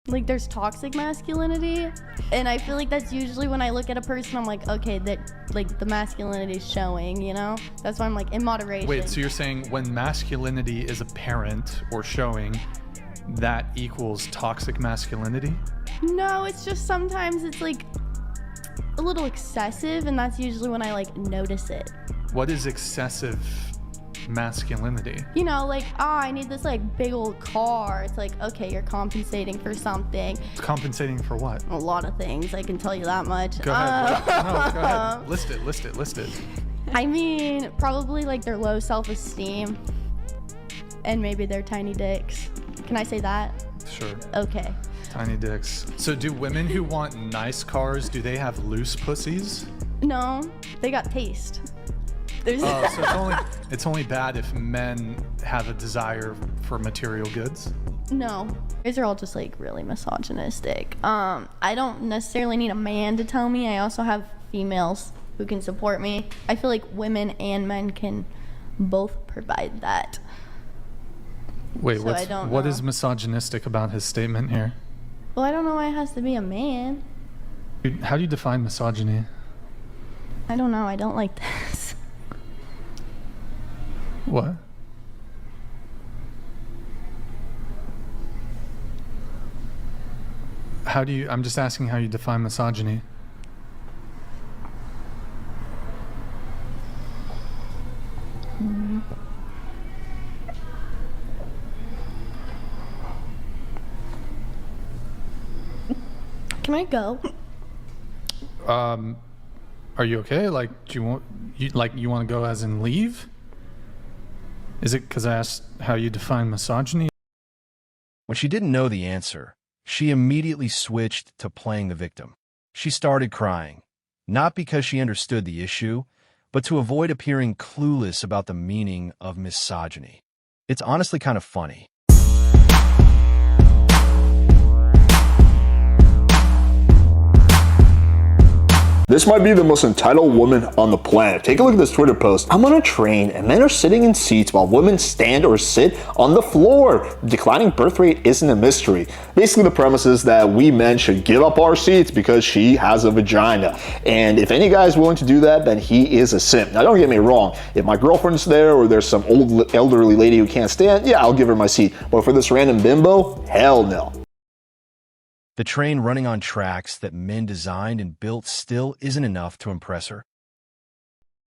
Like, there's toxic masculinity, and I feel like that's usually when I look at a person, I'm like, okay, that, like, the masculinity is showing, you know? That's why I'm like, in moderation. Wait, so you're saying when masculinity is apparent or showing, that equals toxic masculinity? No, it's just sometimes it's like a little excessive, and that's usually when I like notice it. What is excessive masculinity? You know, like, oh, I need this like big old car. It's like, okay, you're compensating for something. Compensating for what? A lot of things, I can tell you that much. Go ahead. No, go ahead. List it. I mean, probably like their low self-esteem and maybe their tiny dicks. Can I say that? Sure. Okay. Tiny dicks. So do women who want nice cars, do they have loose pussies? No, they got taste. Oh, so it's only bad if men have a desire for material goods? No. These are all just like really misogynistic. I don't necessarily need a man to tell me. I also have females who can support me. I feel like women and men can both provide that. Wait, So what is misogynistic about his statement here? Well, I don't know why it has to be a man. How do you define misogyny? I don't know. I don't like this. What? I'm just asking how you define misogyny. Can I go? Are you okay? Like, do you want to go as in leave? Is it because I asked how you define misogyny? When she didn't know the answer, she immediately switched to playing the victim. She started crying, not because she understood the issue, but to avoid appearing clueless about the meaning of misogyny. It's honestly kind of funny. This might be the most entitled woman on the planet. Take a look at this Twitter post. I'm on a train and men are sitting in seats while women stand or sit on the floor. Declining birth rate isn't a mystery. Basically, the premise is that we men should give up our seats because she has a vagina. And if any guy is willing to do that, then he is a simp. Now, don't get me wrong. If my girlfriend's there or there's some old elderly lady who can't stand, yeah, I'll give her my seat. But for this random bimbo, hell no. The train running on tracks that men designed and built still isn't enough to impress her.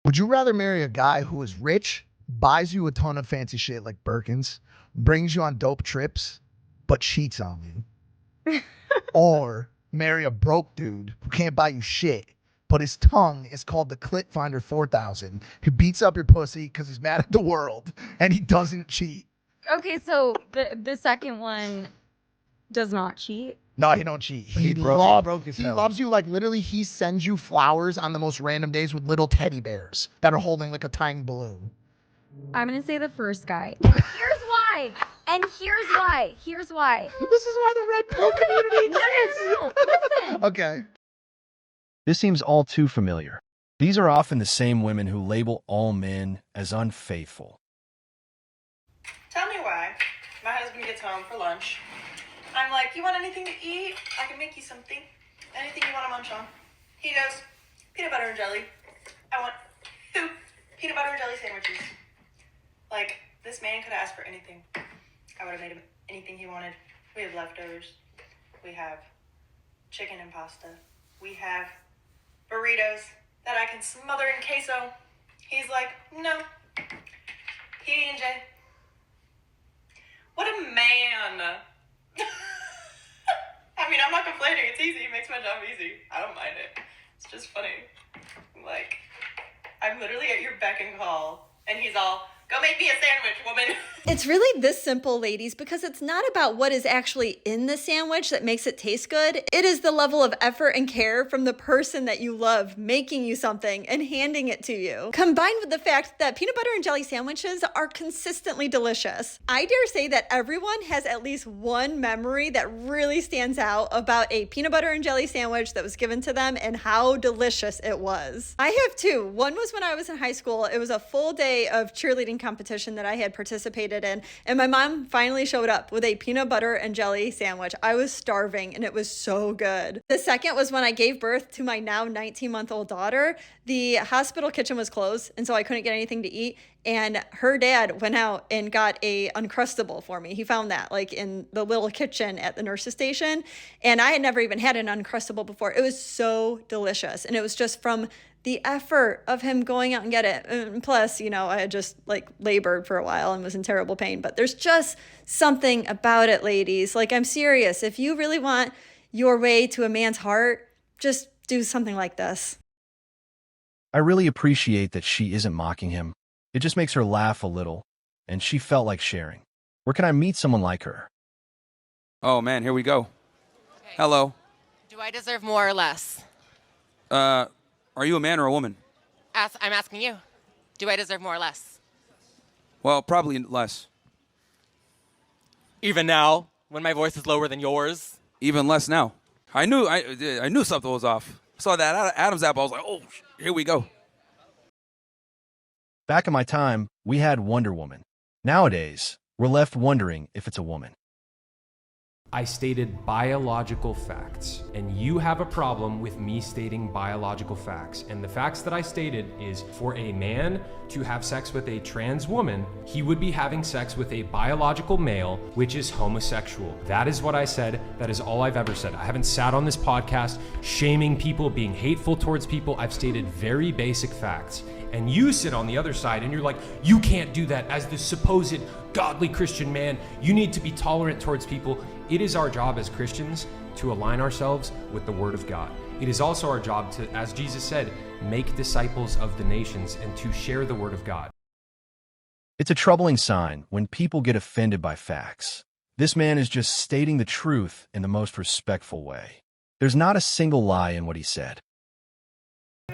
Would you rather marry a guy who is rich, buys you a ton of fancy shit like Birkins, brings you on dope trips, but cheats on you? Or marry a broke dude who can't buy you shit, but his tongue is called the Clit Finder 4000, who beats up your pussy because he's mad at the world and he doesn't cheat? Okay, so the second one does not cheat. No, he don't cheat. He loves you. Like, literally, he sends you flowers on the most random days with little teddy bears that are holding like a tiny balloon. I'm gonna say the first guy. And here's why. Here's why. This is why the red pill community No, listen. Okay. This seems all too familiar. These are often the same women who label all men as unfaithful. Tell me why. My husband gets home for lunch. I'm like, you want anything to eat? I can make you something. Anything you want to munch on. He goes, peanut butter and jelly. I want 2 peanut butter and jelly sandwiches. Like, this man could have asked for anything. I would have made him anything he wanted. We have leftovers. We have chicken and pasta. We have burritos that I can smother in queso. He's like, no. P&J. What a man. I mean, I'm not complaining. It's easy. It makes my job easy. I don't mind it. It's just funny. Like, I'm literally at your beck and call, and he's all, go make me a sandwich, woman. It's really this simple, ladies, because it's not about what is actually in the sandwich that makes it taste good. It is the level of effort and care from the person that you love making you something and handing it to you, combined with the fact that peanut butter and jelly sandwiches are consistently delicious. I dare say that everyone has at least one memory that really stands out about a peanut butter and jelly sandwich that was given to them and how delicious it was. I have two. One was when I was in high school. It was a full day of cheerleading eating competition that I had participated in. And my mom finally showed up with a peanut butter and jelly sandwich. I was starving and it was so good. The second was when I gave birth to my now 19-month-old daughter. The hospital kitchen was closed, and so I couldn't get anything to eat. And her dad went out and got a Uncrustable for me. He found that like in the little kitchen at the nurse's station. And I had never even had an Uncrustable before. It was so delicious. And it was just from the effort of him going out and get it. And plus, you know, I had just like labored for a while and was in terrible pain. But there's just something about it, ladies. Like, I'm serious. If you really want your way to a man's heart, just do something like this. I really appreciate that she isn't mocking him. It just makes her laugh a little, and she felt like sharing. Where can I meet someone like her? Oh man, here we go. Okay. Hello. Do I deserve more or less? Are you a man or a woman? I'm asking you. Do I deserve more or less? Well, probably less. Even now, when my voice is lower than yours? Even less now. I knew something was off. Saw that Adam's apple. I was like, oh, here we go. Back in my time, we had Wonder Woman. Nowadays, we're left wondering if it's a woman. I stated biological facts, and you have a problem with me stating biological facts. And the facts that I stated is for a man to have sex with a trans woman, he would be having sex with a biological male, which is homosexual. That is what I said. That is all I've ever said. I haven't sat on this podcast shaming people, being hateful towards people. I've stated very basic facts. And you sit on the other side and you're like, you can't do that as the supposed godly Christian man. You need to be tolerant towards people. It is our job as Christians to align ourselves with the Word of God. It is also our job to, as Jesus said, make disciples of the nations and to share the Word of God. It's a troubling sign when people get offended by facts. This man is just stating the truth in the most respectful way. There's not a single lie in what he said.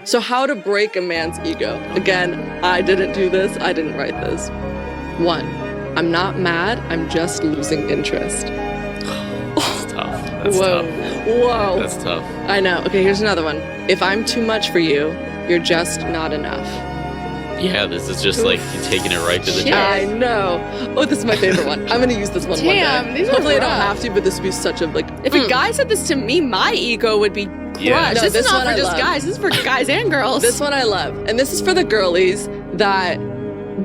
So how to break a man's ego. Again, I didn't do this. I didn't write this. 1, I'm not mad. I'm just losing interest. That's tough. That's Whoa. tough. Whoa. That's tough. I know. Okay, here's another one. If I'm too much for you, you're just not enough. Yeah, this is just like you taking it right to the Yeah, I know. Oh, this is my favorite one. I'm gonna use this one Damn, one day. these are Hopefully I don't rough. have to, but this would be such a like. If a guy said this to me, my ego would be crushed. Yeah. No, this this is not one for I just love. guys. This is for guys and girls. This one I love. And this is for the girlies that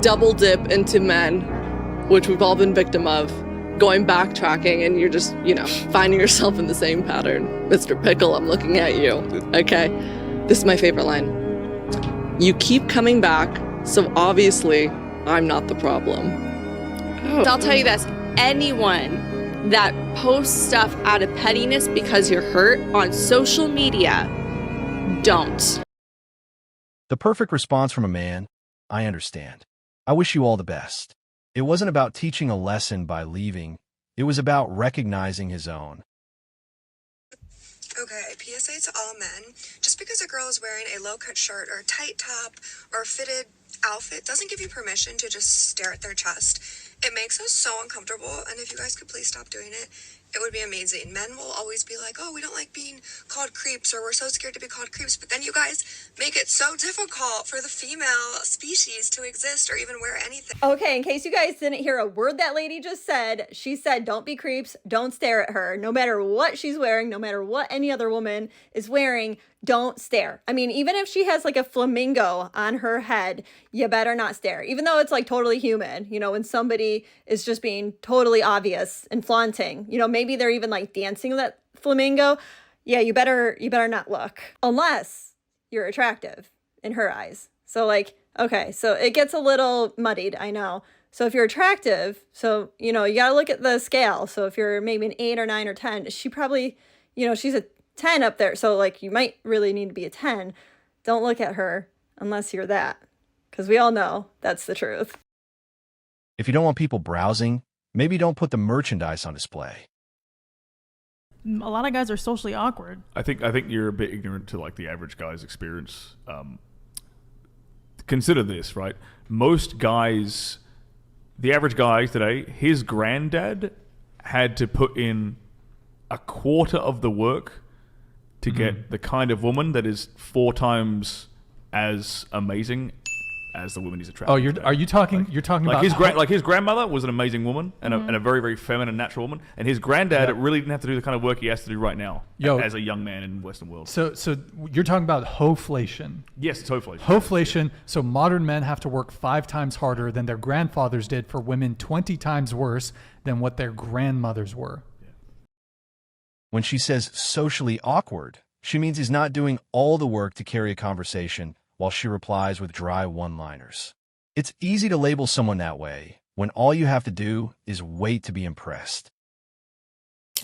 double dip into men, which we've all been victim of, going backtracking, and you're just, you know, finding yourself in the same pattern. Mr. Pickle, I'm looking at you. Okay? This is my favorite line. You keep coming back, so obviously I'm not the problem. Oh. I'll tell you this. Anyone that posts stuff out of pettiness because you're hurt on social media, don't. The perfect response from a man, I understand. I wish you all the best. It wasn't about teaching a lesson by leaving. It was about recognizing his own. Okay, PSA to all men. Just because a girl is wearing a low-cut shirt or a tight top or a fitted outfit doesn't give you permission to just stare at their chest. It makes us so uncomfortable, and if you guys could please stop doing it, it would be amazing. Men will always be like, oh, we don't like being called creeps, or we're so scared to be called creeps, but then you guys make it so difficult for the female species to exist or even wear anything. Okay, in case you guys didn't hear a word that lady just said, she said, don't be creeps, don't stare at her. No matter what she's wearing, no matter what any other woman is wearing, don't stare. I mean, even if she has like a flamingo on her head, you better not stare. Even though it's like totally human, you know, when somebody is just being totally obvious and flaunting, you know, maybe they're even like dancing with that flamingo. Yeah, you better not look unless you're attractive in her eyes. So like, okay, so it gets a little muddied, I know. So if you're attractive, so, you know, you got to look at the scale. So if you're maybe an 8 or 9 or 10, she probably, you know, she's a 10 up there. So like you might really need to be a 10. Don't look at her unless you're that, because we all know that's the truth. If you don't want people browsing, maybe don't put the merchandise on display. A lot of guys are socially awkward. I think you're a bit ignorant to like the average guy's experience. Consider this, right? Most guys, the average guy today, his granddad had to put in a quarter of the work to get the kind of woman that is 4 times as amazing as the woman he's attracted. Oh, to. are you talking? You're talking about his grandmother was an amazing woman and a very, very feminine, natural woman, and his granddad really didn't have to do the kind of work he has to do right now as a young man in the Western world. So you're talking about hoflation. Yes, it's hoflation. Hoflation. So modern men have to work 5 times harder than their grandfathers did for women 20 times worse than what their grandmothers were. When she says socially awkward, she means he's not doing all the work to carry a conversation while she replies with dry one-liners. It's easy to label someone that way when all you have to do is wait to be impressed.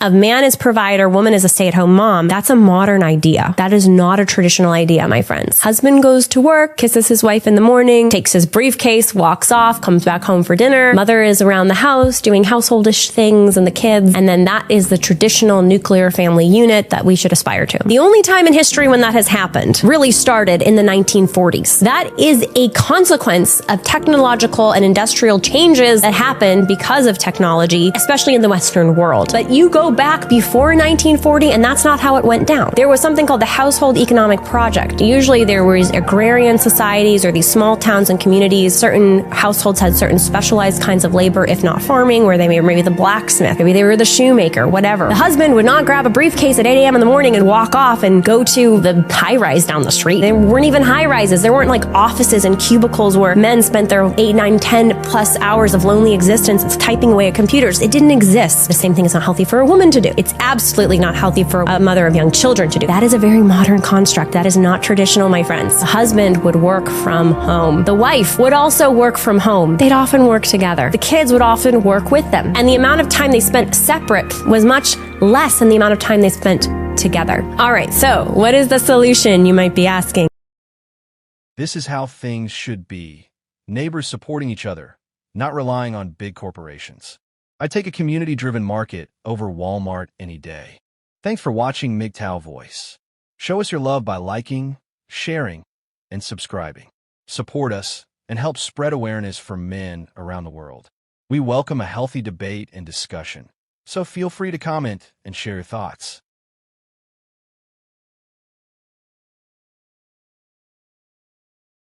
A man is provider, woman is a stay-at-home mom. That's a modern idea. That is not a traditional idea, my friends. Husband goes to work, kisses his wife in the morning, takes his briefcase, walks off, comes back home for dinner. Mother is around the house doing householdish things and the kids. And then that is the traditional nuclear family unit that we should aspire to. The only time in history when that has happened really started in the 1940s. That is a consequence of technological and industrial changes that happened because of technology, especially in the Western world. But you go back before 1940 and that's not how it went down. There was something called the Household Economic Project. Usually there was agrarian societies or these small towns and communities. Certain households had certain specialized kinds of labor, if not farming, where they were maybe the blacksmith, maybe they were the shoemaker, whatever. The husband would not grab a briefcase at 8 a.m. in the morning and walk off and go to the high rise down the street. There weren't even high rises. There weren't like offices and cubicles where men spent their 8, 9, 10 plus hours of lonely existence typing away at computers. It didn't exist. The same thing is not healthy for a woman to do. It's absolutely not healthy for a mother of young children to do. That is a very modern construct. That is not traditional, my friends. The husband would work from home. The wife would also work from home. They'd often work together. The kids would often work with them. And the amount of time they spent separate was much less than the amount of time they spent together. All right, so what is the solution, you might be asking? This is how things should be. Neighbors supporting each other, not relying on big corporations. I take a community-driven market over Walmart any day. Thanks for watching MGTOW Voice. Show us your love by liking, sharing, and subscribing. Support us and help spread awareness for men around the world. We welcome a healthy debate and discussion, so feel free to comment and share your thoughts.